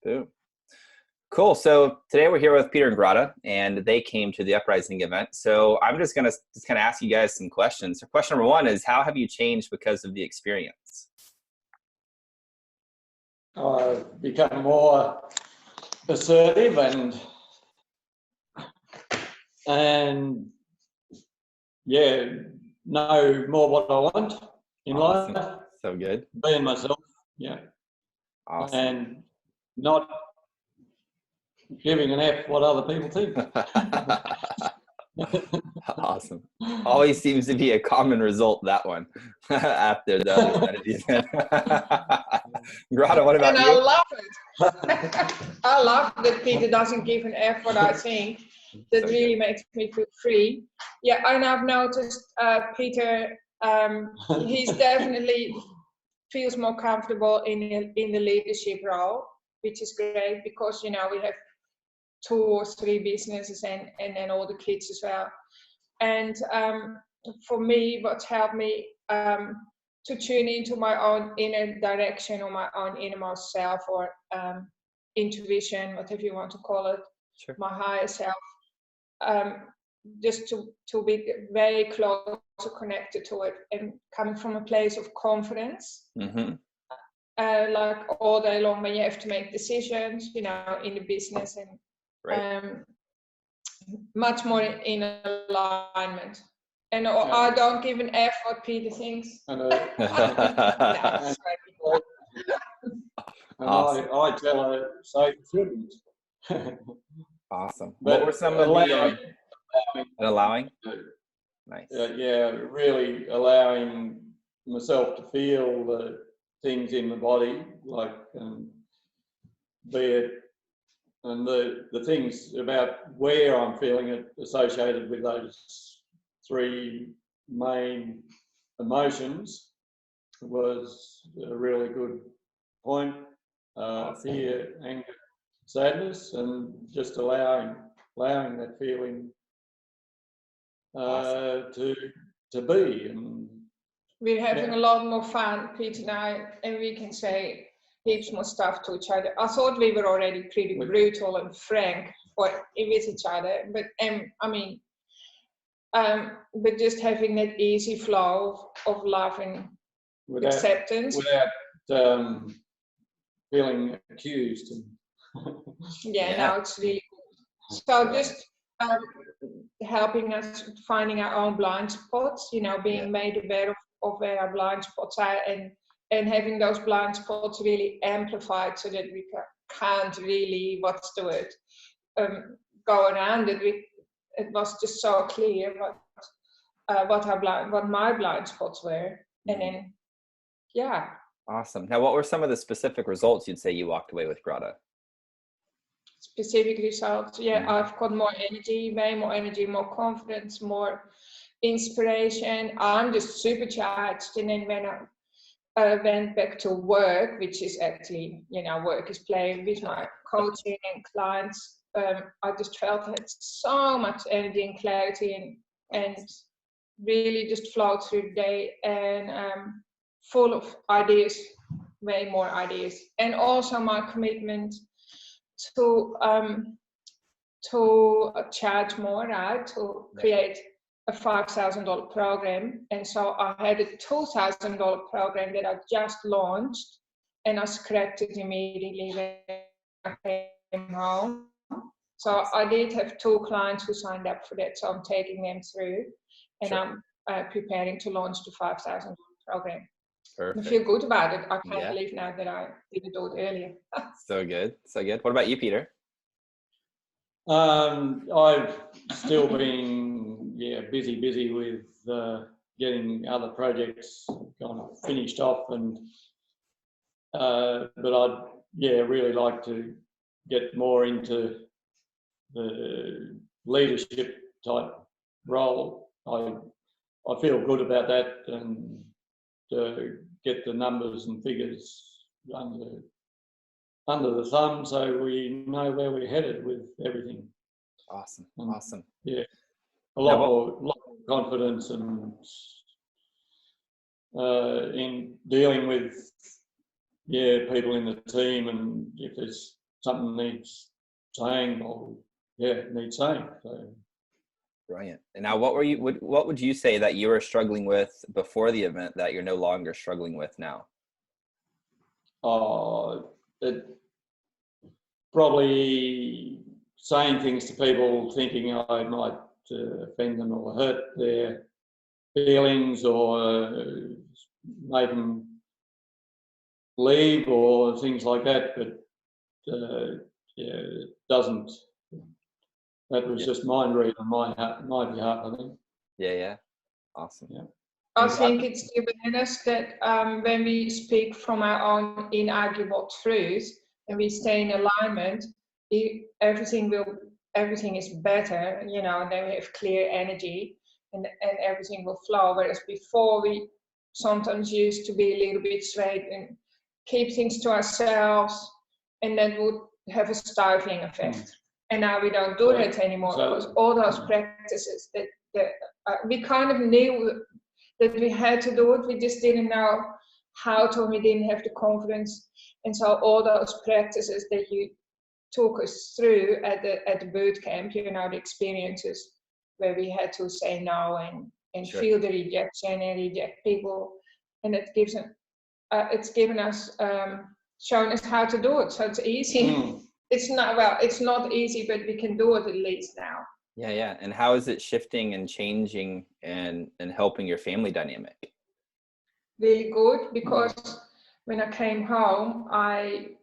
Boom. Cool. So today we're here with Peter and Grada, and they came to the Uprising event. So I'm just gonna kind of ask you guys some questions. So question number one is, how have you changed because of the experience? I've become more assertive and yeah, know more what I want in Awesome. life. So good. Being myself, yeah. Awesome. And not giving an F what other people think. Awesome. Always seems to be a common result, that one, after the other strategies. Grada, what about and you? I love it. I love that Peter doesn't give an F what I think. That So really good. makes me feel free. Yeah, and I've noticed Peter, he's definitely feels more comfortable in the leadership role, which is great because, you know, we have 2 or 3 businesses and then all the kids as well. And for me, what's helped me to tune into my own inner direction or my own innermost self or intuition, whatever you want to call it, Sure. my higher self, just to be very close connected to it and coming from a place of confidence. Mm-hmm. Like all day long when you have to make decisions, you know, in the business and Right. much more in alignment. And I don't give an F what Peter thinks. And, That's right. Awesome. I tell her, so you shouldn't. Awesome. But what were some of the allowing? Nice. Yeah, really allowing myself to feel the things in the body, like be it, and the things about where I'm feeling it associated with those 3 main emotions was a really good point. Awesome. Fear, anger, sadness, and just allowing that feeling Awesome. to be. And we're having a lot more fun, Peter and I, and we can say heaps more stuff to each other. I thought we were already pretty brutal and frank with each other, but I mean, but just having that easy flow of love and acceptance without feeling accused. yeah, now it's really good. So just helping us finding our own blind spots, you know, being made aware of where our blind spots are and having those blind spots really amplified so that we can't really, what's the word, go around it. It was just so clear what my blind spots were. And then, yeah. Awesome. Now, what were some of the specific results you'd say you walked away with, Grada? Specific results, I've got more energy, way more energy, more confidence, more inspiration. I'm just supercharged. And then when I went back to work, which is actually, you know, work is playing with my coaching and clients, I just felt I had so much energy and clarity and really just flowed through the day and full of ideas, way more ideas. And also my commitment to charge more, right? To create a $5,000 program. And so I had a $2,000 program that I just launched and I scrapped it immediately when I came home. So I did have 2 clients who signed up for that. So I'm taking them through and I'm preparing to launch the $5,000 program. Perfect. I feel good about it. I can't believe now that I didn't do it earlier. So good. So good. What about you, Peter? I've still been busy with getting other projects kind of finished off, and but I'd really like to get more into the leadership type role. I feel good about that, and get the numbers and figures under the thumb so we know where we're headed with everything. Awesome. And, awesome. Yeah, a lot more confidence and in dealing with people in the team, and if there's something needs saying, or it needs saying. So, Brilliant. And now, what would you say that you were struggling with before the event that you're no longer struggling with now? it probably saying things to people, thinking I might offend them or hurt their feelings, or make them leave, or things like that. But it doesn't. That was just mind read on my behalf, I think. Yeah. Awesome. Yeah. I think it's the awareness that when we speak from our own inarguable truth and we stay in alignment, everything is better, you know, and then we have clear energy and everything will flow. Whereas before we sometimes used to be a little bit swayed and keep things to ourselves, and that would have a stifling effect. And now we don't do that anymore, because all those practices that we kind of knew that we had to do it, we just didn't know how to, and we didn't have the confidence. And so all those practices that you took us through at the boot camp, you know, the experiences where we had to say no and Sure. feel the rejection and reject people, and it's given us shown us how to do it. So it's easy. It's not easy, but we can do it at least now. Yeah. And how is it shifting and changing and helping your family dynamic? Really good, because when I came home, I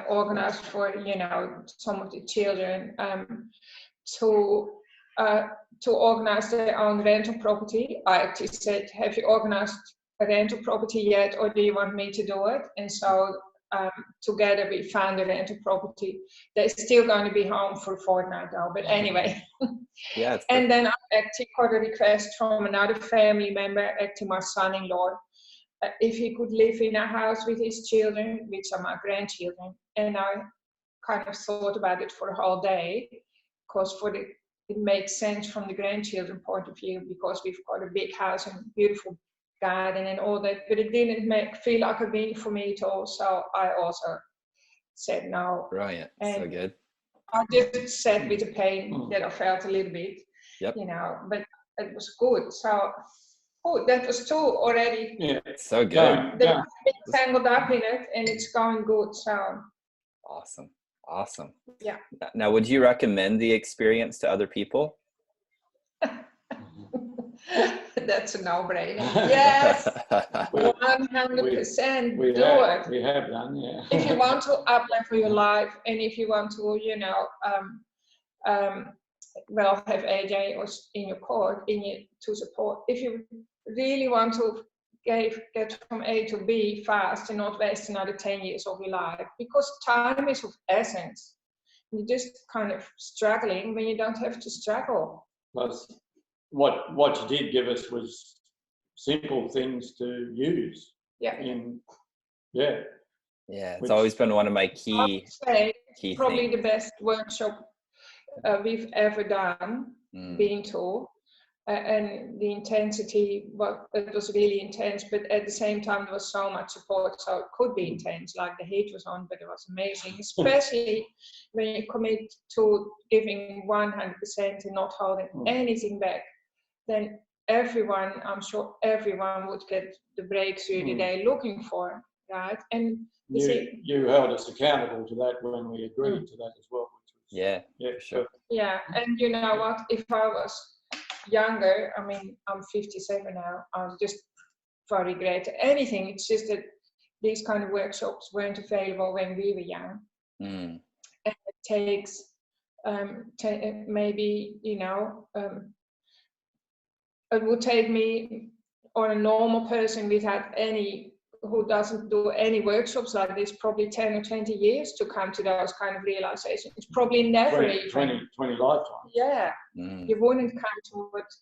organized for, you know, some of the children to organize their own rental property. I actually said, have you organized a rental property yet, or do you want me to do it? And so together we found a rental property. They're still going to be home for a fortnight though, but anyway. Yeah. And then I actually got a request from another family member, actually my son-in-law, if he could live in a house with his children, which are my grandchildren. And I kind of thought about it for a whole day, because it makes sense from the grandchildren point of view, because we've got a big house and beautiful garden and all that, but it didn't feel like a win for me at all. So I also said no. Brilliant. And so good. I just sat with the pain that I felt a little bit, you know, but it was good. So that was two already. Yeah. So good. They're tangled up in it, and it's going good. So awesome. Yeah. Now, would you recommend the experience to other people? That's a no-brainer. Yes, 100%. Do it. We have done, yeah. If you want to up-level your life, and if you want to, you know, have AJ or in your court to support. If you really want to get from A to B fast and not waste another 10 years of your life, because time is of essence. You're just kind of struggling when you don't have to struggle. Plus, what you did give us was simple things to use. Yeah. It's always been one of my key probably things. the best workshop we've ever done, being told. And the intensity, it was really intense, but at the same time there was so much support, so it could be intense, like the heat was on, but it was amazing, especially when you commit to giving 100% and not holding anything back. Then I'm sure everyone would get the breakthrough that they're looking for, right? And you held us accountable to that when we agreed to that as well. Which was, sure. Yeah, and you know what? If I was younger, I mean, I'm 57 now, I was just very great at anything. It's just that these kind of workshops weren't available when we were young. And it takes maybe, you know, it would take me, or a normal person who doesn't do any workshops like this, probably 10 or 20 years to come to those kind of realizations. It's probably never 20 lifetimes. Yeah, you wouldn't come to it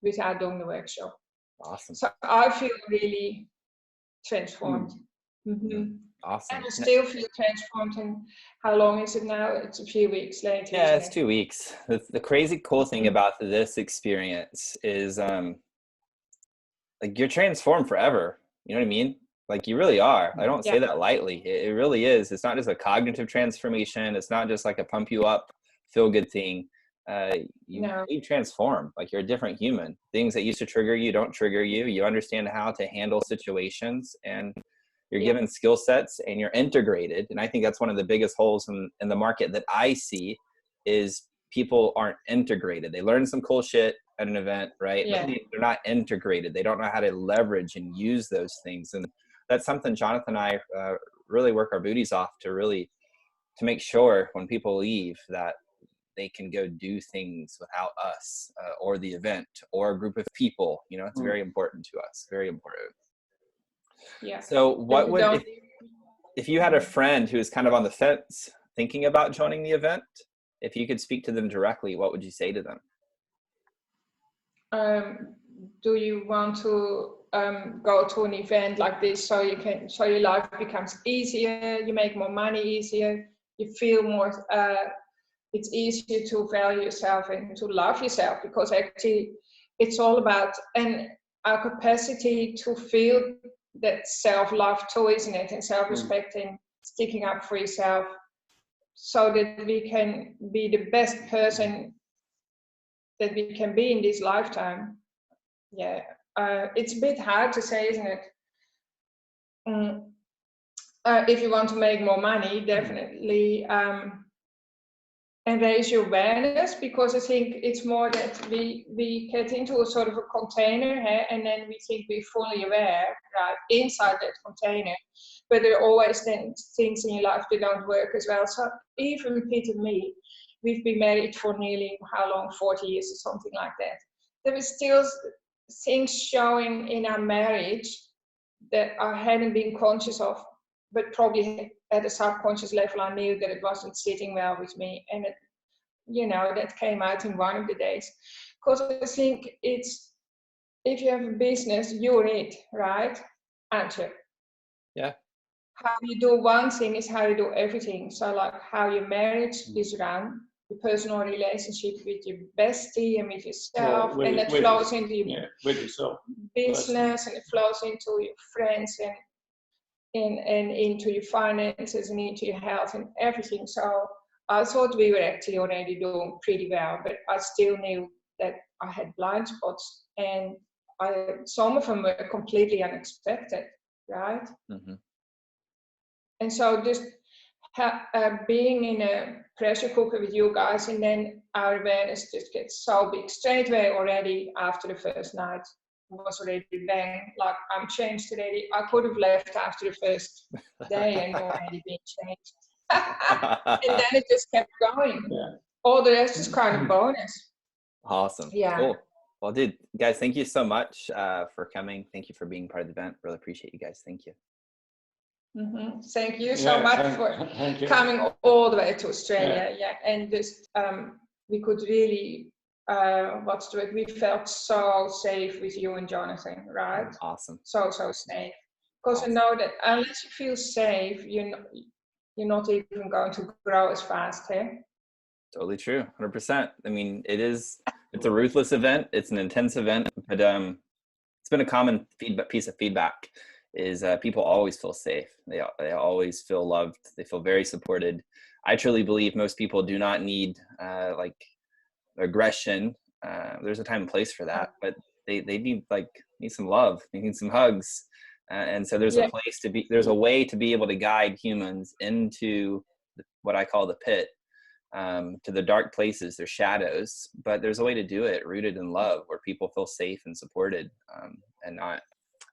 without doing the workshop. Awesome. So I feel really transformed. Awesome. And I still feel transformed. And how long is it now? It's a few weeks later. Yeah, it's 2 weeks. The crazy cool thing about this experience is like you're transformed forever. You know what I mean? Like you really are. I don't Yeah. say that lightly. It really is. It's not just a cognitive transformation. It's not just like a pump you up, feel good thing. No. You transform. Like you're a different human. Things that used to trigger you don't trigger you. You understand how to handle situations, and you're Yeah. given skill sets, and you're integrated. And I think that's one of the biggest holes in the market that I see is people aren't integrated. They learn some cool shit at an event, right? Yeah. But they're not integrated. They don't know how to leverage and use those things. And that's something Jonathan and I really work our booties off to make sure when people leave that they can go do things without us or the event or a group of people. You know, it's very important to us. Very important. Yeah. So If what you would, don't, if you had a friend who is kind of on the fence thinking about joining the event, if you could speak to them directly, what would you say to them? do you want to go to an event like this so your life becomes easier, you make more money easier, you feel more, it's easier to value yourself and to love yourself, because actually it's all about our capacity to feel that self-love too, isn't it? And self-respect and sticking up for yourself so that we can be the best person that we can be in this lifetime. Yeah, it's a bit hard to say, isn't it? If you want to make more money, definitely, and raise your awareness, because I think it's more that we get into a sort of a container, and then we think we're fully aware, right, inside that container, but there are always then things in your life that don't work as well. So even Pete and me, we've been married for nearly, how long, 40 years or something like that. There was still things showing in our marriage that I hadn't been conscious of, but probably at a subconscious level I knew that it wasn't sitting well with me, and it, that came out in one of the days. Because I think it's, if you have a business, you're it, right? Aren't you? Yeah. How you do one thing is how you do everything. So like how your marriage is run, your personal relationship with your bestie and with yourself, and that flows into your with yourself, business, and it flows into your friends and into your finances and into your health and everything. So I thought we were actually already doing pretty well, but I still knew that I had blind spots, and some of them were completely unexpected, right? Mm-hmm. And so just being in a pressure cooker with you guys, and then our awareness just gets so big straight away already after the first night. Was already bang, like I'm changed already. I could have left after the first day and already been changed. And then it just kept going. Yeah. All the rest is kind of bonus. Awesome. Yeah. Cool. Well, dude, guys, thank you so much for coming. Thank you for being part of the event. Really appreciate you guys. Thank you. Mm-hmm. Thank you so much for coming all the way to Australia. Yeah. And just we could really we felt so safe with you and Jonathan, right? Awesome. So safe. Because awesome. I know that unless you feel safe, you're not even going to grow as fast, Totally true. 100%. I mean, it's a ruthless event. It's an intense event, but it's been a common piece of feedback is people always feel safe. They always feel loved. They feel very supported. I truly believe most people do not need like aggression. There's a time and place for that, but they need some love. They need some hugs. And so there's there's a way to be able to guide humans into what I call the pit, to the dark places, their shadows, but there's a way to do it rooted in love, where people feel safe and supported, and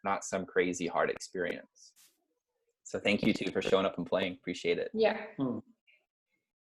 not some crazy hard experience. So thank you too for showing up and playing. Appreciate it. Yeah.